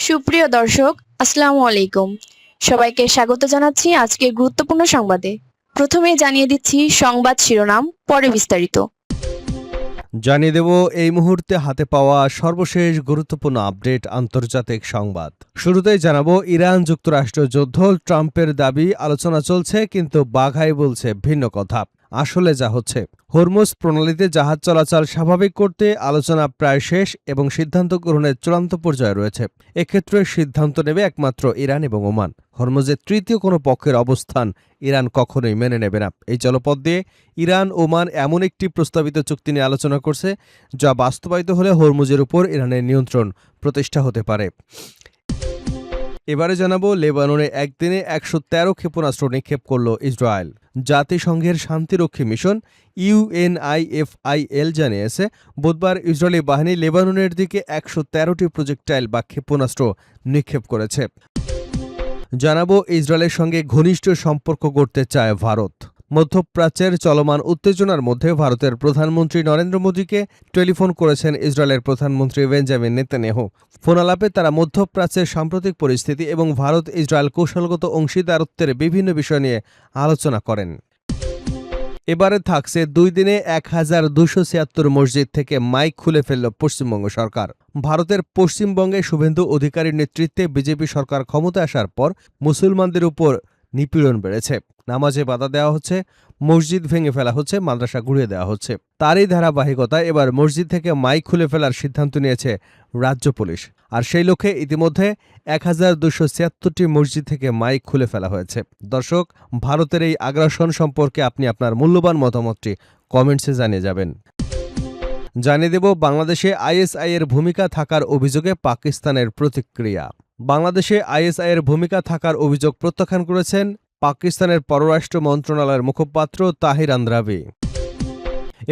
সুপ্রিয় দর্শক, আসসালামু আলাইকুম। সবাইকে স্বাগত জানাচ্ছি আজকের গুরুত্বপূর্ণ সংবাদে। প্রথমেই জানিয়ে দিচ্ছি সংবাদ শিরোনাম, পরে বিস্তারিত। জানিয়ে দেব এই মুহূর্তে হাতে পাওয়া সর্বশেষ গুরুত্বপূর্ণ আপডেট আন্তর্জাতিক সংবাদ। শুরুতেই জানাবো ইরান যুক্তরাষ্ট্র যুদ্ধ, ট্রাম্পের দাবি আলোচনা চলছে, কিন্তু বাঘাই বলছে ভিন্ন কথা। আসলে যা হচ্ছে, হরমুজ প্রণালীতে জাহাজ চলাচল স্বাভাবিক করতে আলোচনা প্রায় শেষ এবং সিদ্ধান্ত গ্রহণের চূড়ান্ত পর্যায়ে রয়েছে। এক্ষেত্রে সিদ্ধান্ত নেবে একমাত্র ইরান এবং ওমান। হরমুজের তৃতীয় কোনো পক্ষের অবস্থান ইরান কখনোই মেনে নেবে না। এই জলপথ দিয়ে ইরান ওমান এমন একটি প্রস্তাবিত চুক্তি নিয়ে আলোচনা করছে, যা বাস্তবায়িত হলে হরমুজের উপর ইরানের নিয়ন্ত্রণ প্রতিষ্ঠা হতে পারে। এবারে জানাবো লেবাননে একদিনে ১১৩ ক্ষেপণাস্ত্র নিক্ষেপ করল ইসরায়েল। জাতিসংঘের শান্তিরক্ষী মিশন ইউএনআইএফআইএল জানিয়েছে, বুধবার ইসরায়েলি বাহিনী লেবাননের দিকে ১১৩টি প্রজেক্টাইল বা ক্ষেপণাস্ত্র নিক্ষেপ করেছে। জানাবো ইসরায়েলের সঙ্গে ঘনিষ্ঠ সম্পর্ক গড়তে চায় ভারত। মধ্যপ্রাচ্যের চলমান উত্তেজনার মধ্যে ভারতের প্রধানমন্ত্রী নরেন্দ্র মোদীকে টেলিফোন করেছেন ইসরায়েলের প্রধানমন্ত্রী বেঞ্জামিন নেতানিয়াহু। ফোনালাপে তারা মধ্যপ্রাচ্যের সাম্প্রতিক পরিস্থিতি এবং ভারত ইসরায়েল কৌশলগত অংশীদারত্বের বিভিন্ন বিষয় নিয়ে আলোচনা করেন। এবারে থাকছে 2 দিনে ১,২৭৬ মসজিদ থেকে মাইক খুলে ফেলল পশ্চিমবঙ্গ সরকার। ভারতের পশ্চিমবঙ্গে শুভেন্দু অধিকারীর নেতৃত্বে বিজেপি সরকার ক্ষমতায় আসার পর মুসলমানদের উপর নিপীড়ন বেড়েছে। নামাজে বাধা দেওয়া হচ্ছে, মসজিদ ভেঙে ফেলা হচ্ছে, মাদ্রাসা গুঁড়িয়ে দেওয়া হচ্ছে। তারই ধারাবাহিকতায় এবার মসজিদ থেকে মাইক খুলে ফেলার সিদ্ধান্ত নিয়েছে রাজ্য পুলিশ। আর সেই লক্ষ্যে ইতিমধ্যে ১,২৭৬টি মসজিদ থেকে মাইক খুলে ফেলা হয়েছে। দর্শক, ভারতের এই আগ্রাসন সম্পর্কে আপনি আপনার মূল্যবান মতামতটি কমেন্টসে জানিয়ে যাবেন। জানিয়ে দেব বাংলাদেশে আইএসআইয়ের ভূমিকা থাকার অভিযোগে পাকিস্তানের প্রতিক্রিয়া। বাংলাদেশে আইএসআইয়ের ভূমিকা থাকার অভিযোগ প্রত্যাখ্যান করেছেন পাকিস্তানের পররাষ্ট্র মন্ত্রণালয়ের মুখপাত্র তাহির আন্দ্রাবি।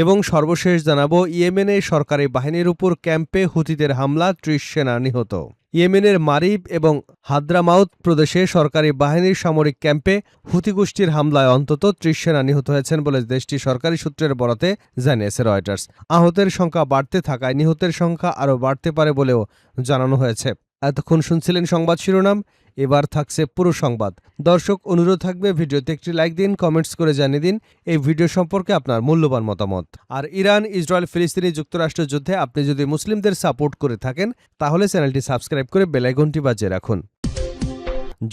এবং সর্বশেষ জানাবো ইয়েমেনে সরকারি বাহিনীর উপর ক্যাম্পে হুতিদের হামলা, ৩০ সেনা নিহত। ইয়েমেনের মারিব এবং হাদ্রামাউত প্রদেশে সরকারি বাহিনীর সামরিক ক্যাম্পে হুতি গোষ্ঠীর হামলায় অন্তত ৩০ সেনা নিহত হয়েছেন বলে দেশটির সরকারি সূত্রের বরাতে জানিয়েছে রয়টার্স। আহতের সংখ্যা বাড়তে থাকায় নিহতের সংখ্যা আরও বাড়তে পারে বলেও জানানো হয়েছে। এতক্ষণ শুনছিলেন সংবাদ শিরোনাম, এবার থাকছে পুরো সংবাদ। দর্শক, অনুরোধ থাকবে ভিডিওতে একটি লাইক দিন, কমেন্টস করে জানিয়ে দিন এই ভিডিও সম্পর্কে আপনার মূল্যবান মতামত। আর ইরান ইসরায়েল ফিলিস্তিনি যুক্তরাষ্ট্র যুদ্ধে আপনি যদি মুসলিমদের সাপোর্ট করে থাকেন, তাহলে চ্যানেলটি সাবস্ক্রাইব করে বেল আইকনটি বাজিয়ে রাখুন।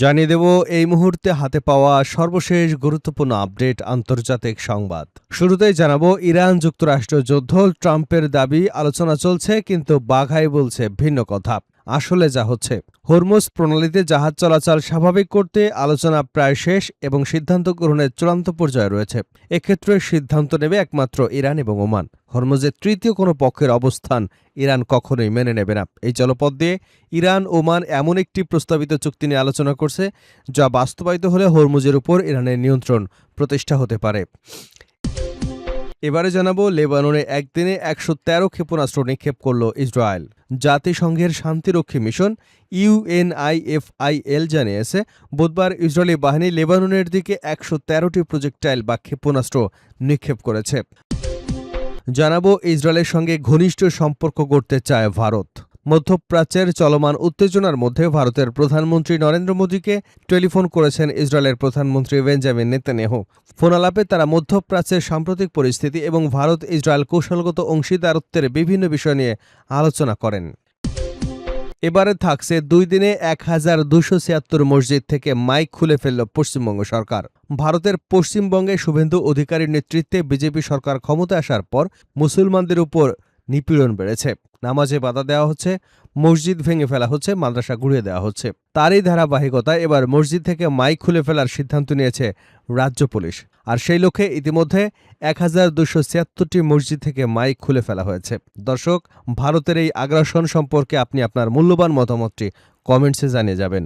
জানিয়ে দেব এই মুহূর্তে হাতে পাওয়া সর্বশেষ গুরুত্বপূর্ণ আপডেট আন্তর্জাতিক সংবাদ। শুরুতেই জানাবো ইরান যুক্তরাষ্ট্র যুদ্ধ, ট্রাম্পের দাবি আলোচনা চলছে, কিন্তু বাঘাই বলছে ভিন্ন কথা। আসলে যা হচ্ছে, হরমুজ প্রণালীতে জাহাজ চলাচল স্বাভাবিক করতে আলোচনা প্রায় শেষ এবং সিদ্ধান্ত গ্রহণের চূড়ান্ত পর্যায়ে রয়েছে। এক্ষেত্রে সিদ্ধান্ত নেবে একমাত্র ইরান এবং ওমান। হরমুজের তৃতীয় কোনো পক্ষের অবস্থান ইরান কখনোই মেনে নেবে না। এই জলপথ দিয়ে ইরান ওমান এমন একটি প্রস্তাবিত চুক্তি নিয়ে আলোচনা করছে, যা বাস্তবায়িত হলে হরমুজের উপর ইরানের নিয়ন্ত্রণ প্রতিষ্ঠা হতে পারে। এবারে জানাবো লেবাননে একদিনে ১১৩ ক্ষেপণাস্ত্র নিক্ষেপ করল ইসরায়েল। জাতিসংঘের শান্তিরক্ষী মিশন ইউএনআইএফআইএল জানিয়েছে, বুধবার ইসরায়েলি বাহিনী লেবাননের দিকে ১১৩টি প্রজেক্টাইল বা ক্ষেপণাস্ত্র নিক্ষেপ করেছে। জানাবো ইসরায়েলের সঙ্গে ঘনিষ্ঠ সম্পর্ক গড়তে চায় ভারত। মধ্যপ্রাচ্যের চলমান উত্তেজনার মধ্যে ভারতের প্রধানমন্ত্রী নরেন্দ্র মোদীকে টেলিফোন করেছেন ইসরায়েলের প্রধানমন্ত্রী বেঞ্জামিন নেতানিয়াহু। ফোনালাপে তারা মধ্যপ্রাচ্যের সাম্প্রতিক পরিস্থিতি এবং ভারত ইসরায়েল কৌশলগত অংশীদারত্বের বিভিন্ন বিষয় নিয়ে আলোচনা করেন। এবারে থাকছে 2 দিনে ১,২৭৬ মসজিদ থেকে মাইক খুলে ফেলল পশ্চিমবঙ্গ সরকার। ভারতের পশ্চিমবঙ্গে শুভেন্দু অধিকারীর নেতৃত্বে বিজেপি সরকার ক্ষমতায় আসার পর মুসলমানদের উপর নিপীড়ন বেড়েছে। নামাজে বাধা দেওয়া হচ্ছে, মসজিদ ভেঙে ফেলা হচ্ছে, মাদ্রাসা গুঁড়িয়ে দেওয়া হচ্ছে। তারই ধারাবাহিকতায় এবার মসজিদ থেকে মাইক খুলে ফেলার সিদ্ধান্ত নিয়েছে রাজ্য পুলিশ। আর সেই লক্ষ্যে ইতিমধ্যে ১,২৭৬টি মসজিদ থেকে মাইক খুলে ফেলা হয়েছে। দর্শক, ভারতের এই আগ্রাসন সম্পর্কে আপনি আপনার মূল্যবান মতামতটি কমেন্টসে জানিয়ে যাবেন।